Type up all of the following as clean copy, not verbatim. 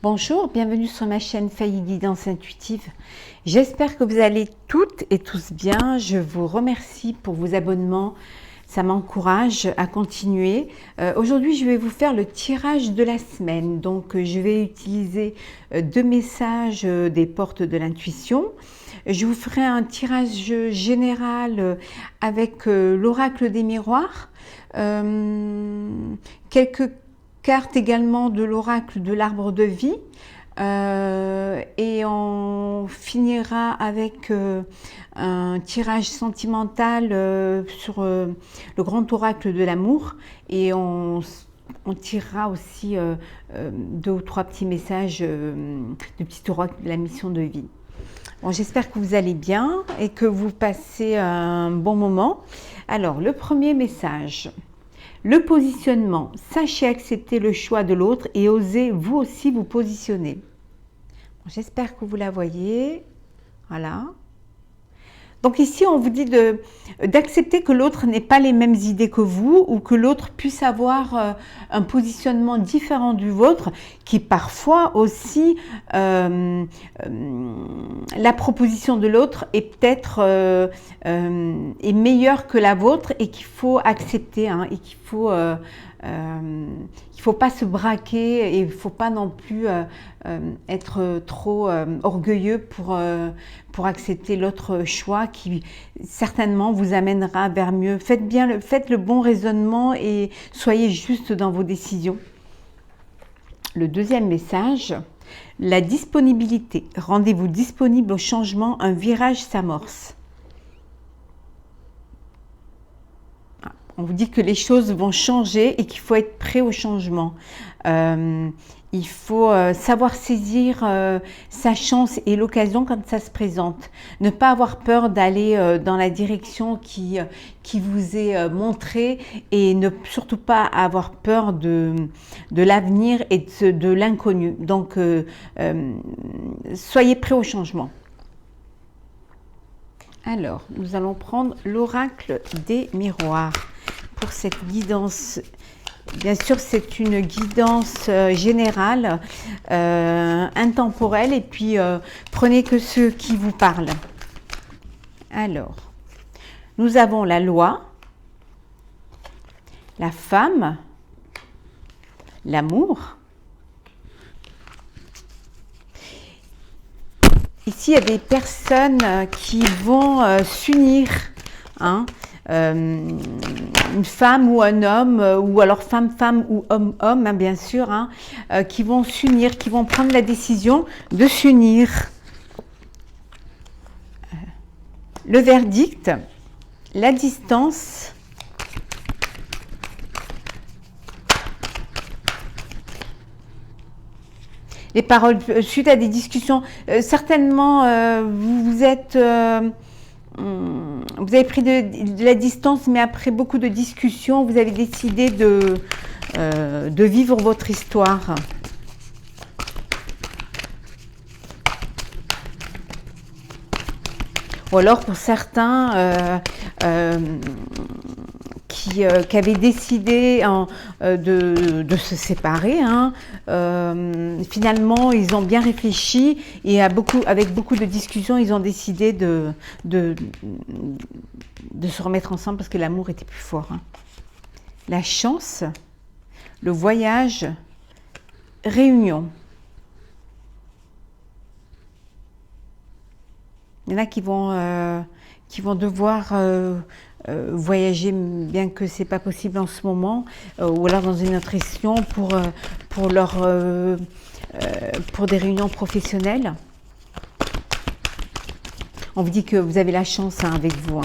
Bonjour, bienvenue sur ma chaîne Faye Guidance Intuitive. J'espère que vous allez toutes et tous bien. Je vous remercie pour vos abonnements. Ça m'encourage à continuer. Aujourd'hui, je vais vous faire le tirage de la semaine. Donc, je vais utiliser deux messages des portes de l'intuition. Je vous ferai un tirage général avec l'oracle des miroirs. Quelques cartes également de l'oracle de l'arbre de vie et on finira avec un tirage sentimental sur le grand oracle de l'amour et on tirera aussi deux ou trois petits messages du petit oracle de la mission de vie. Bon, j'espère que vous allez bien et que vous passez un bon moment. Alors, le premier message. Le positionnement. Sachez accepter le choix de l'autre et osez vous aussi vous positionner. Bon, j'espère que vous la voyez. Voilà. Donc ici, on vous dit d'accepter que l'autre n'ait pas les mêmes idées que vous ou que l'autre puisse avoir un positionnement différent du vôtre, qui parfois aussi, la proposition de l'autre est peut-être est meilleure que la vôtre et qu'il faut accepter et qu'il faut pas se braquer et il ne faut pas non plus être trop orgueilleux pour accepter l'autre choix qui certainement vous amènera vers mieux. Faites le bon raisonnement et soyez juste dans vos décisions. Le deuxième message, la disponibilité. Rendez-vous disponible au changement, un virage s'amorce. On vous dit que les choses vont changer et qu'il faut être prêt au changement. Il faut savoir saisir sa chance et l'occasion quand ça se présente. Ne pas avoir peur d'aller dans la direction qui vous est montrée et ne surtout pas avoir peur de l'avenir et de l'inconnu. Donc, soyez prêts au changement. Alors, nous allons prendre l'oracle des miroirs pour cette guidance. Bien sûr, c'est une guidance générale, intemporelle, et puis prenez que ceux qui vous parlent. Alors, nous avons la loi, la femme, l'amour. Ici, il y a des personnes qui vont s'unir, une femme ou un homme, ou alors femme ou homme, bien sûr, qui vont s'unir, qui vont prendre la décision de s'unir. Le verdict, la distance, les paroles suite à des discussions. Certainement, vous avez pris de la distance, mais après beaucoup de discussions, vous avez décidé de vivre votre histoire. Ou alors pour certains qui avaient décidé de se séparer, finalement ils ont bien réfléchi et avec beaucoup de discussions, ils ont décidé de se remettre ensemble parce que l'amour était plus fort. La chance, le voyage, réunion. Il y en a qui vont devoir voyager, bien que ce n'est pas possible en ce moment, ou alors dans une autre région pour des réunions professionnelles. On vous dit que vous avez la chance avec vous.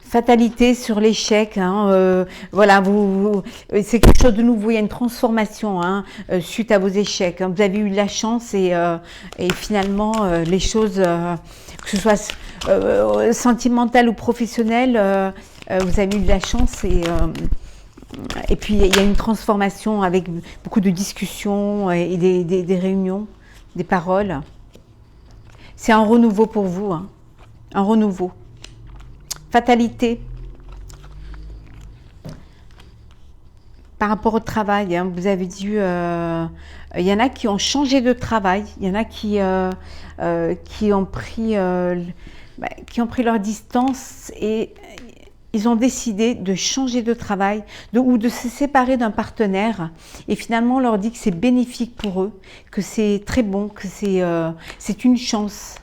Fatalité sur l'échec, voilà, c'est quelque chose de nouveau, il y a une transformation suite à vos échecs. Vous avez eu la chance et finalement les choses, que ce soit sentimentales ou professionnelles, vous avez eu de la chance et puis il y a une transformation avec beaucoup de discussions et des réunions, des paroles. C'est un renouveau pour vous, un renouveau. Fatalité. par rapport au travail, hein, vous avez dû... il y en a qui ont changé de travail, il y en a qui ont qui ont pris leur distance et ils ont décidé de changer de travail ou de se séparer d'un partenaire. Et finalement, on leur dit que c'est bénéfique pour eux, que c'est très bon, que c'est une chance.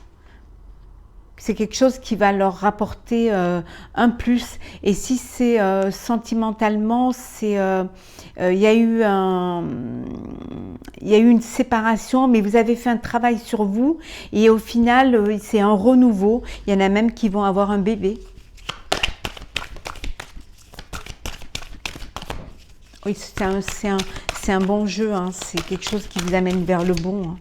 C'est quelque chose qui va leur rapporter un plus. Et si c'est sentimentalement, il y a eu une séparation, mais vous avez fait un travail sur vous et au final, c'est un renouveau. Il y en a même qui vont avoir un bébé. Oui, c'est un bon jeu, hein. C'est quelque chose qui vous amène vers le bon. Hein.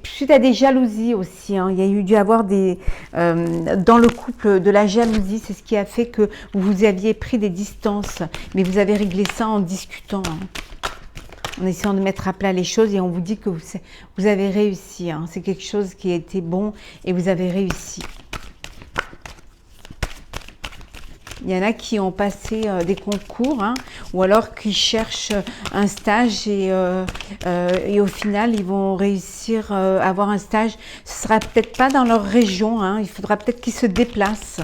Suite à des jalousies aussi, hein, il y a eu dû avoir dans le couple de la jalousie, c'est ce qui a fait que vous aviez pris des distances, mais vous avez réglé ça en discutant, hein, en essayant de mettre à plat les choses et on vous dit que vous avez réussi, hein, c'est quelque chose qui a été bon et vous avez réussi. Il y en a qui ont passé des concours, hein, ou alors qui cherchent un stage et au final, ils vont réussir à avoir un stage. Ce ne sera peut-être pas dans leur région, hein, il faudra peut-être qu'ils se déplacent.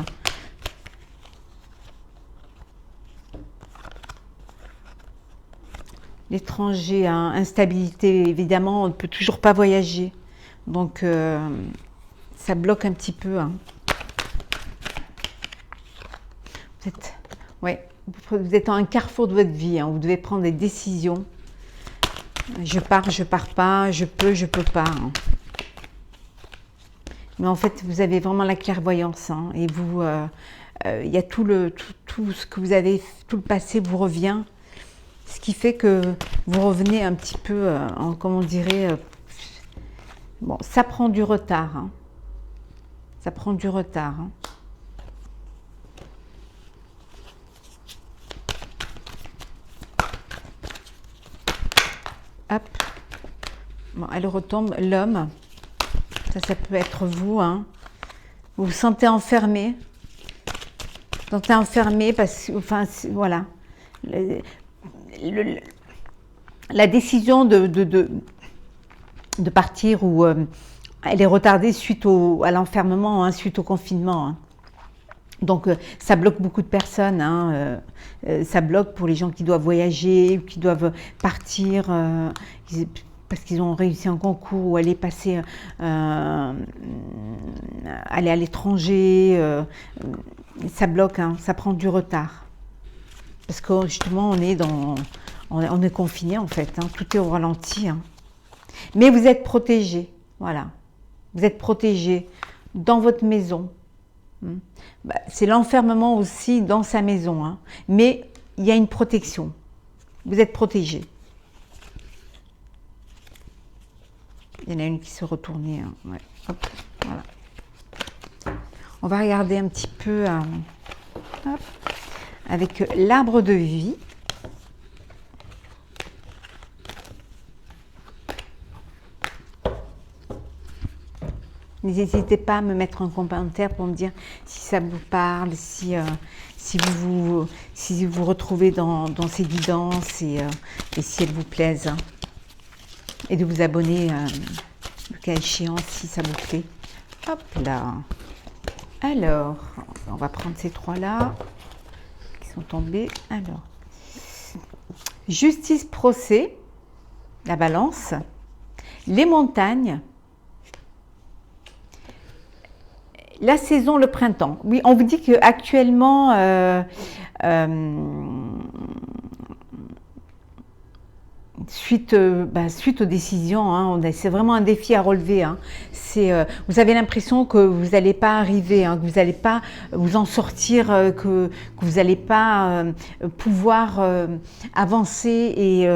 L'étranger, hein, instabilité, évidemment, on ne peut toujours pas voyager. Donc, ça bloque un petit peu. Hein. Vous êtes à un carrefour de votre vie, hein, vous devez prendre des décisions. Je pars pas, je peux pas. Hein. Mais en fait, vous avez vraiment la clairvoyance. Hein, et vous, il y a tout ce que vous avez, tout le passé vous revient. Ce qui fait que vous revenez un petit peu, comment on dirait, bon, ça prend du retard. Hein. Ça prend du retard. Hein. Hop. Bon, elle retombe, l'homme. Ça peut être vous. Hein. Vous vous sentez enfermé. Vous vous sentez enfermé parce que, enfin, voilà. La décision de partir ou elle est retardée suite à l'enfermement, hein, suite au confinement. Hein. Donc, ça bloque beaucoup de personnes. Hein, ça bloque pour les gens qui doivent voyager, qui doivent partir parce qu'ils ont réussi un concours ou aller passer, aller à l'étranger. Ça bloque, hein, ça prend du retard. Parce que justement, on est confiné en fait. Hein, tout est au ralenti. Hein. Mais vous êtes protégé. Voilà. Vous êtes protégé dans votre maison. C'est l'enfermement aussi dans sa maison, hein. Mais il y a une protection. Vous êtes protégé. Il y en a une qui se retournait. Hein. Ouais. Hop, voilà. On va regarder un petit peu hop, avec l'arbre de vie. N'hésitez pas à me mettre en commentaire pour me dire si ça vous parle, si vous vous retrouvez dans ces guidances et si elles vous plaisent. Hein. Et de vous abonner, le cas échéant, si ça vous plaît. Hop là. Alors, on va prendre ces trois-là qui sont tombés. Alors, justice, procès, la balance, les montagnes, la saison, le printemps. Oui, on vous dit qu'actuellement, suite aux décisions, hein, c'est vraiment un défi à relever. Hein. Vous avez l'impression que vous n'allez pas arriver, hein, que vous n'allez pas vous en sortir, que vous n'allez pas pouvoir avancer et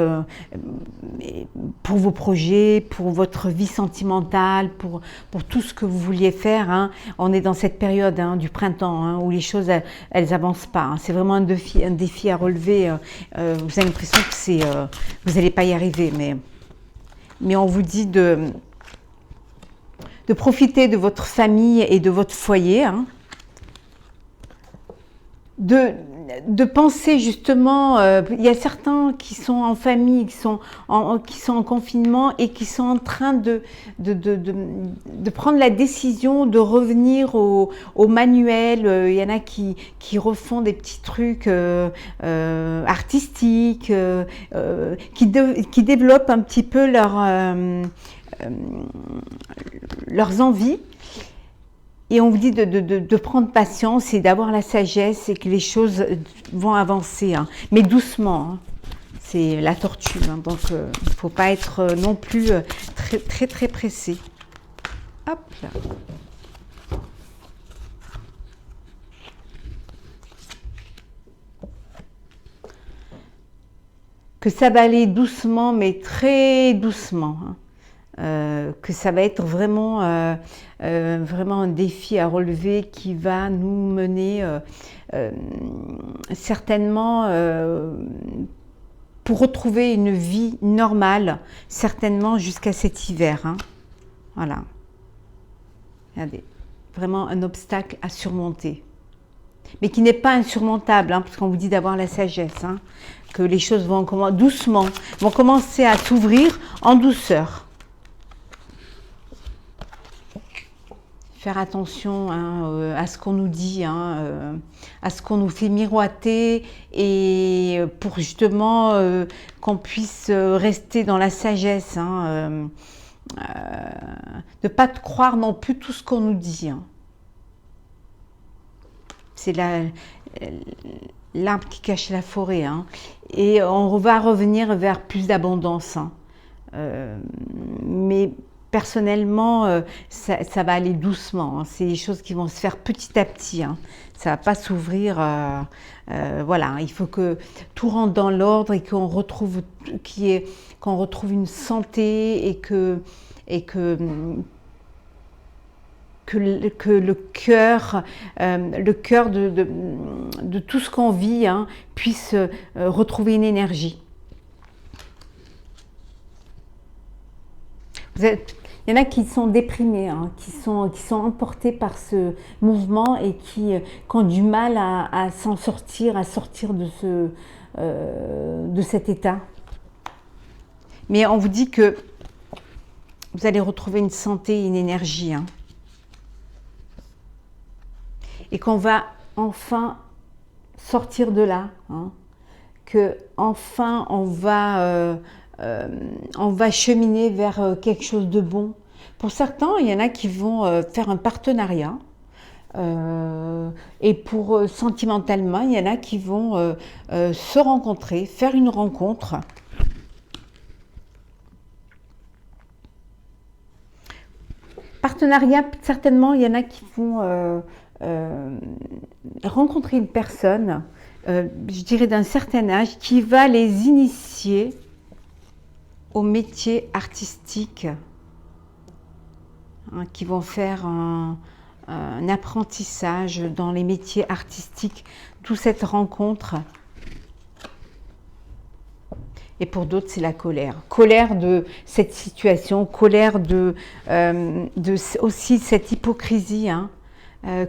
pour vos projets, pour votre vie sentimentale, pour tout ce que vous vouliez faire. Hein. On est dans cette période, hein, du printemps, hein, où les choses elles avancent pas. Hein. C'est vraiment un défi à relever. Vous avez l'impression que vous n'allez pas y arriver, mais on vous dit de profiter de votre famille et de votre foyer, hein, de penser justement, il y a certains qui sont en famille, qui sont en confinement et qui sont en train de prendre la décision de revenir au manuel. Il y en a qui refont des petits trucs artistiques, qui développent un petit peu leurs envies. Et on vous dit de prendre patience et d'avoir la sagesse et que les choses vont avancer, hein. Mais doucement, hein. C'est la tortue, hein. Donc il ne faut pas être non plus très pressé. Hop là. Que ça va aller doucement, mais très doucement, hein. Que ça va être vraiment un défi à relever qui va nous mener certainement pour retrouver une vie normale, certainement jusqu'à cet hiver, hein. Voilà. Regardez, vraiment un obstacle à surmonter. Mais qui n'est pas insurmontable, hein, parce qu'on vous dit d'avoir la sagesse, hein, que les choses vont doucement, vont commencer à s'ouvrir en douceur. Faire attention, hein, à ce qu'on nous dit, hein, à ce qu'on nous fait miroiter, et pour justement qu'on puisse rester dans la sagesse, hein, de ne pas croire non plus tout ce qu'on nous dit, hein. C'est l'arbre qui cache la forêt, hein, et on va revenir vers plus d'abondance, hein. Mais personnellement, ça va aller doucement, hein. C'est des choses qui vont se faire petit à petit, hein. Ça ne va pas s'ouvrir. Voilà, il faut que tout rentre dans l'ordre et qu'on retrouve, qu'on retrouve une santé et que le cœur de tout ce qu'on vit, hein, puisse retrouver une énergie. Il y en a qui sont déprimés, hein, qui sont emportés par ce mouvement et qui ont du mal à s'en sortir, à sortir de cet état. Mais on vous dit que vous allez retrouver une santé et une énergie, hein, et qu'on va enfin sortir de là, hein, que enfin on va cheminer vers quelque chose de bon. Pour certains, il y en a qui vont faire un partenariat, et pour sentimentalement, il y en a qui vont se rencontrer, faire une rencontre. Partenariat, certainement, il y en a qui vont rencontrer une personne, je dirais d'un certain âge, qui va les initier au métier artistique, hein, qui vont faire un apprentissage dans les métiers artistiques, toute cette rencontre. Et pour d'autres, c'est la colère. Colère de cette situation, colère de aussi cette hypocrisie, hein,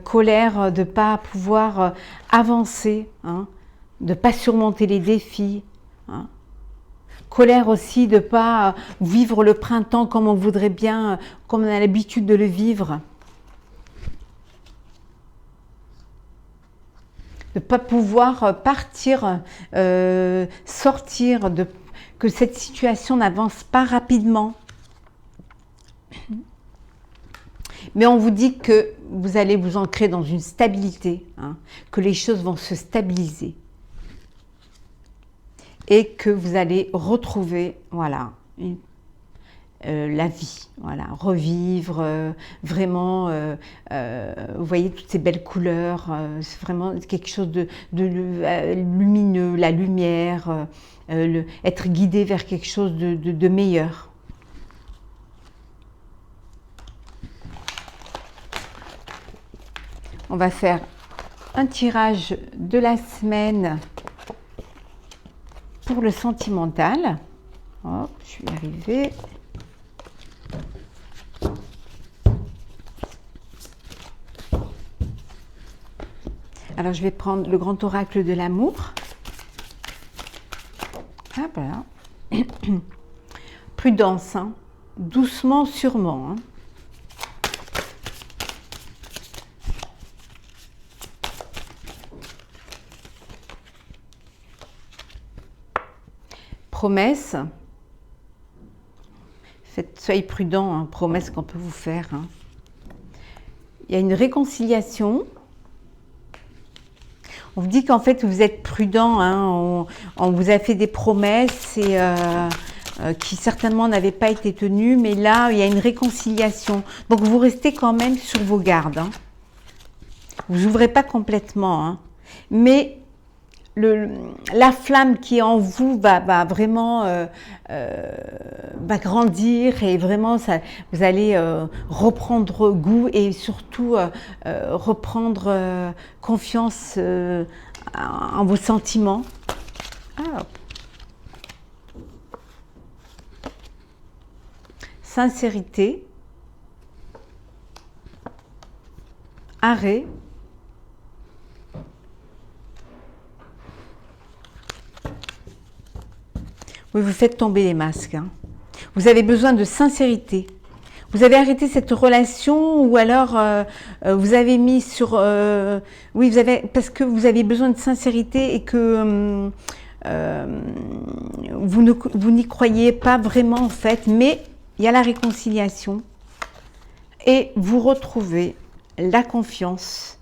colère de ne pas pouvoir avancer, hein, de ne pas surmonter les défis, hein. Colère aussi de ne pas vivre le printemps comme on voudrait bien, comme on a l'habitude de le vivre. De ne pas pouvoir partir, sortir, que cette situation n'avance pas rapidement. Mais on vous dit que vous allez vous ancrer dans une stabilité, hein, que les choses vont se stabiliser. Et que vous allez retrouver, voilà, la vie, voilà, revivre, vraiment, vous voyez toutes ces belles couleurs, c'est vraiment quelque chose de lumineux, la lumière, être guidé vers quelque chose de meilleur. On va faire un tirage de la semaine pour le sentimental. Hop, je vais y arriver. Alors, je vais prendre le grand oracle de l'amour. Ah, voilà. Prudence, hein. Doucement, sûrement. Hein. Promesse. Soyez prudent, hein, promesse qu'on peut vous faire. Hein. Il y a une réconciliation. On vous dit qu'en fait, vous êtes prudent. Hein, on vous a fait des promesses et, qui certainement n'avaient pas été tenues. Mais là, il y a une réconciliation. Donc, vous restez quand même sur vos gardes. Hein. Vous n'ouvrez pas complètement. Hein, mais la flamme qui est en vous va vraiment va grandir et vraiment vous allez reprendre goût et surtout reprendre confiance en vos sentiments. Ah. Sincérité, arrêt. Oui, vous faites tomber les masques. Hein. Vous avez besoin de sincérité. Vous avez arrêté cette relation ou alors vous avez mis sur... oui, parce que vous avez besoin de sincérité et que vous n'y croyez pas vraiment en fait, mais il y a la réconciliation et vous retrouvez la confiance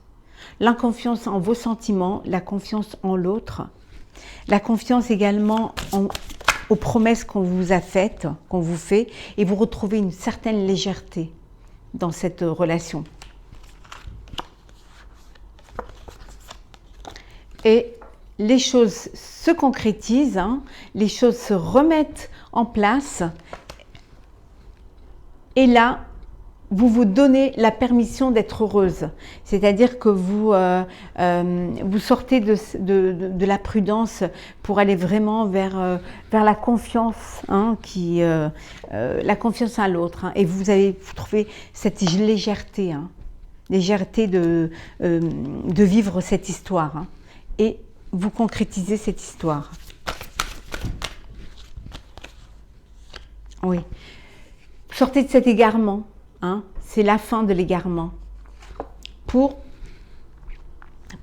en vos sentiments, la confiance en l'autre, la confiance également aux promesses qu'on vous a faites, qu'on vous fait, et vous retrouvez une certaine légèreté dans cette relation. Et les choses se concrétisent, hein, les choses se remettent en place, et là, vous vous donnez la permission d'être heureuse. C'est-à-dire que vous sortez de la prudence pour aller vraiment vers la confiance, hein, la confiance à l'autre. Hein, et vous trouvez cette légèreté, hein, légèreté de vivre cette histoire. Hein, et vous concrétisez cette histoire. Oui. Sortez de cet égarement. Hein, c'est la fin de l'égarement pour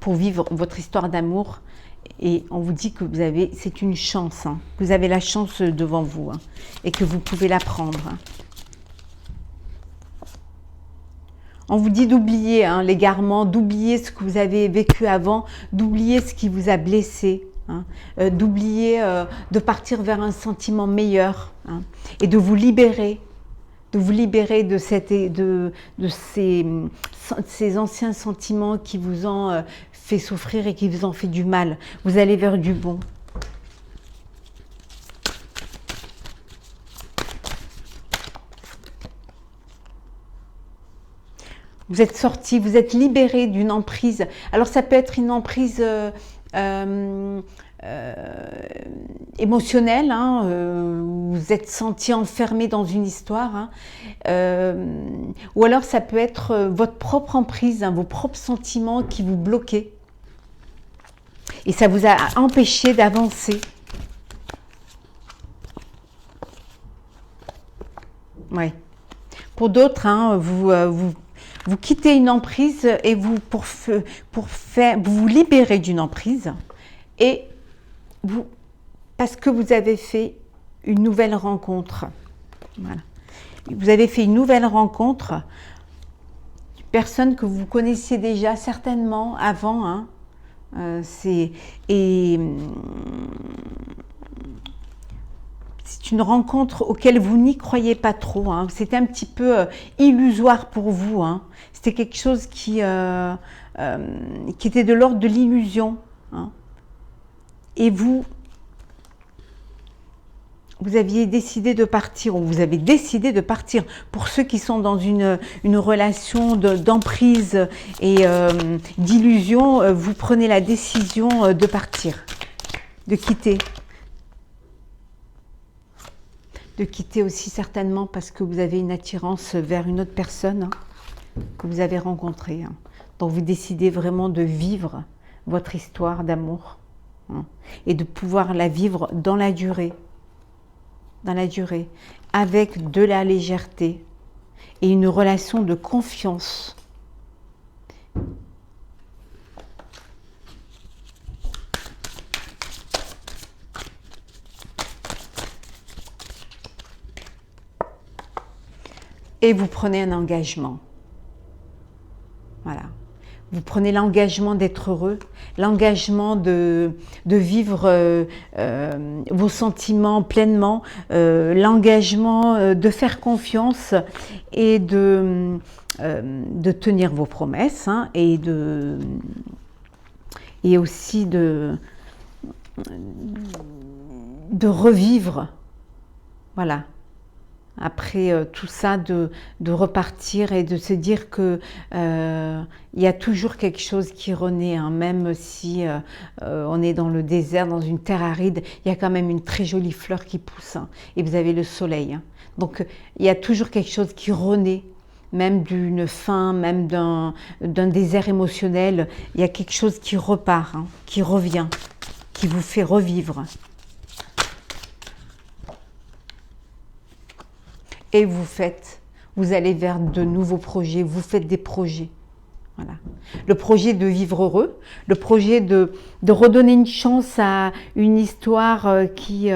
vivre votre histoire d'amour et on vous dit que c'est une chance, hein, vous avez la chance devant vous hein, et que vous pouvez la prendre. Hein. On vous dit d'oublier hein, l'égarement, d'oublier ce que vous avez vécu avant, d'oublier ce qui vous a blessé, hein, d'oublier, de partir vers un sentiment meilleur hein, et de vous libérer de ces anciens sentiments qui vous ont fait souffrir et qui vous ont fait du mal. Vous allez vers du bon. Vous êtes sorti, vous êtes libéré d'une emprise. Alors ça peut être une emprise émotionnel, hein, vous êtes senti enfermé dans une histoire, hein, ou alors ça peut être votre propre emprise, hein, vos propres sentiments qui vous bloquaient et ça vous a empêché d'avancer. Ouais. Pour d'autres, hein, vous quittez une emprise et vous vous libérez d'une emprise et parce que vous avez fait une nouvelle rencontre. Voilà. Vous avez fait une nouvelle rencontre, une personne que vous connaissiez déjà certainement avant. Hein. C'est une rencontre auquel vous n'y croyez pas trop. Hein. C'était un petit peu illusoire pour vous. Hein. C'était quelque chose qui était de l'ordre de l'illusion. Hein. Et vous aviez décidé de partir, ou vous avez décidé de partir. Pour ceux qui sont dans une relation d'emprise et d'illusion, vous prenez la décision de partir, de quitter. De quitter aussi certainement parce que vous avez une attirance vers une autre personne hein, que vous avez rencontrée. Hein. Donc vous décidez vraiment de vivre votre histoire d'amour, hein, et de pouvoir la vivre dans la durée, avec de la légèreté et une relation de confiance. Et vous prenez un engagement. Voilà. Vous prenez l'engagement d'être heureux, l'engagement de vivre vos sentiments pleinement, l'engagement de faire confiance et de tenir vos promesses, hein, et aussi de revivre. Voilà. Après tout ça, de repartir et de se dire que il y a toujours quelque chose qui renaît, hein, même si on est dans le désert, dans une terre aride, il y a quand même une très jolie fleur qui pousse, hein, et vous avez le soleil, hein. Donc il y a toujours quelque chose qui renaît, même d'une faim, même d'un désert émotionnel, il y a quelque chose qui repart, hein, qui revient, qui vous fait revivre. Et vous allez vers de nouveaux projets, vous faites des projets. Voilà. Le projet de vivre heureux, le projet de redonner une chance à une histoire qui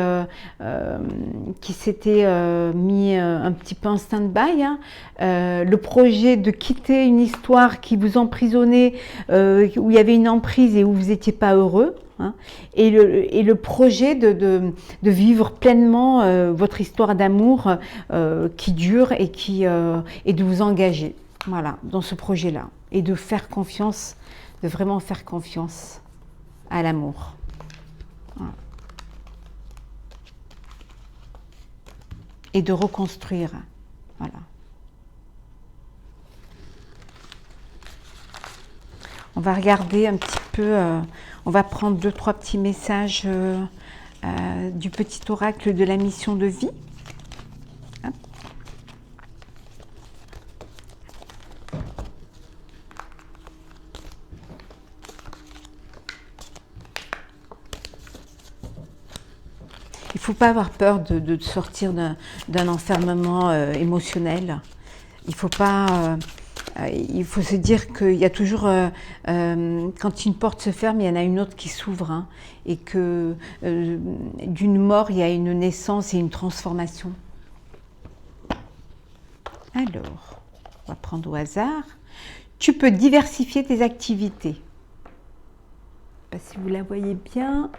s'était mis un petit peu en stand-by, hein. Le projet de quitter une histoire qui vous emprisonnait, où il y avait une emprise et où vous n'étiez pas heureux. Hein, et le projet de vivre pleinement votre histoire d'amour qui dure et de vous engager, voilà, dans ce projet-là, et de faire confiance, de vraiment faire confiance à l'amour. Voilà. Et de reconstruire. Voilà. On va regarder un petit peu, on va prendre 2-3 petits messages du petit oracle de la mission de vie. Hop. Il ne faut pas avoir peur de sortir d'un enfermement émotionnel. Il faut pas... il faut se dire qu'il y a toujours, quand une porte se ferme, il y en a une autre qui s'ouvre, hein, et que d'une mort, il y a une naissance et une transformation. Alors, on va prendre au hasard. Tu peux diversifier tes activités. Je ne sais pas si vous la voyez bien.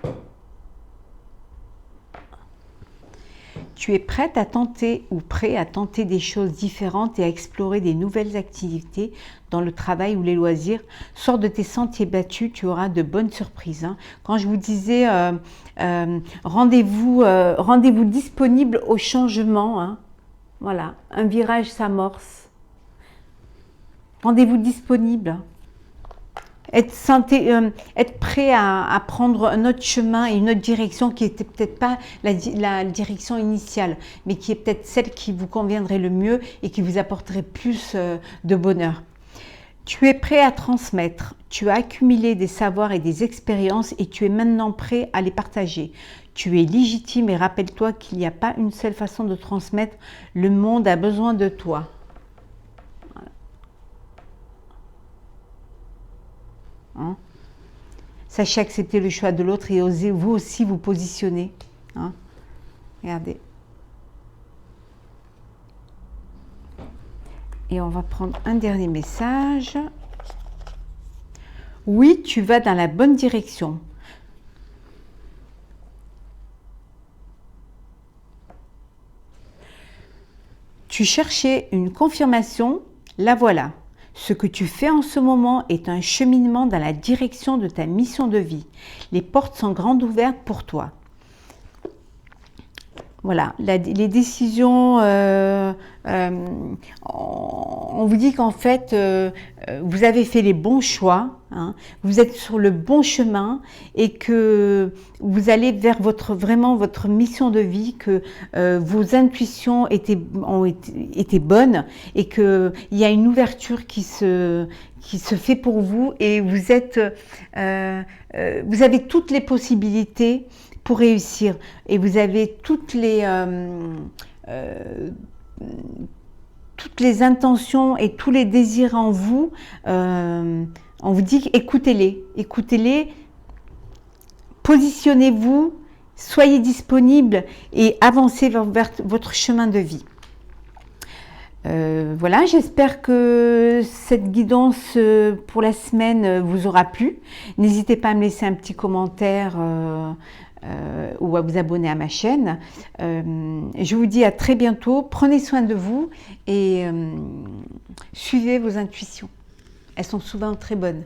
Tu es prête à tenter ou prêt à tenter des choses différentes et à explorer des nouvelles activités dans le travail ou les loisirs. Sors de tes sentiers battus, tu auras de bonnes surprises, hein. Quand je vous disais rendez-vous disponible au changement, hein. Voilà, un virage s'amorce. Rendez-vous disponible. Être prêt à prendre un autre chemin et une autre direction qui n'était peut-être pas la direction initiale, mais qui est peut-être celle qui vous conviendrait le mieux et qui vous apporterait plus de bonheur. Tu es prêt à transmettre, tu as accumulé des savoirs et des expériences et tu es maintenant prêt à les partager. Tu es légitime et rappelle-toi qu'il n'y a pas une seule façon de transmettre, le monde a besoin de toi. Hein? Sachez accepter le choix de l'autre et osez vous aussi vous positionner, hein? Regardez. Et on va prendre un dernier message. Oui, tu vas dans la bonne direction. Tu cherchais une confirmation, la voilà. Ce que tu fais en ce moment est un cheminement dans la direction de ta mission de vie. Les portes sont grandes ouvertes pour toi. Voilà, les décisions on vous dit qu'en fait, vous avez fait les bons choix, hein, vous êtes sur le bon chemin et que vous allez vers vraiment votre mission de vie, que vos intuitions ont été bonnes et qu'il y a une ouverture qui se fait pour vous et vous avez toutes les possibilités pour réussir et vous avez toutes les intentions et tous les désirs en vous. On vous dit écoutez-les, positionnez-vous, soyez disponible et avancez vers votre chemin de vie. Voilà, j'espère que cette guidance pour la semaine vous aura plu. N'hésitez pas à me laisser un petit commentaire ou à vous abonner à ma chaîne. Je vous dis à très bientôt. Prenez soin de vous et suivez vos intuitions. Elles sont souvent très bonnes.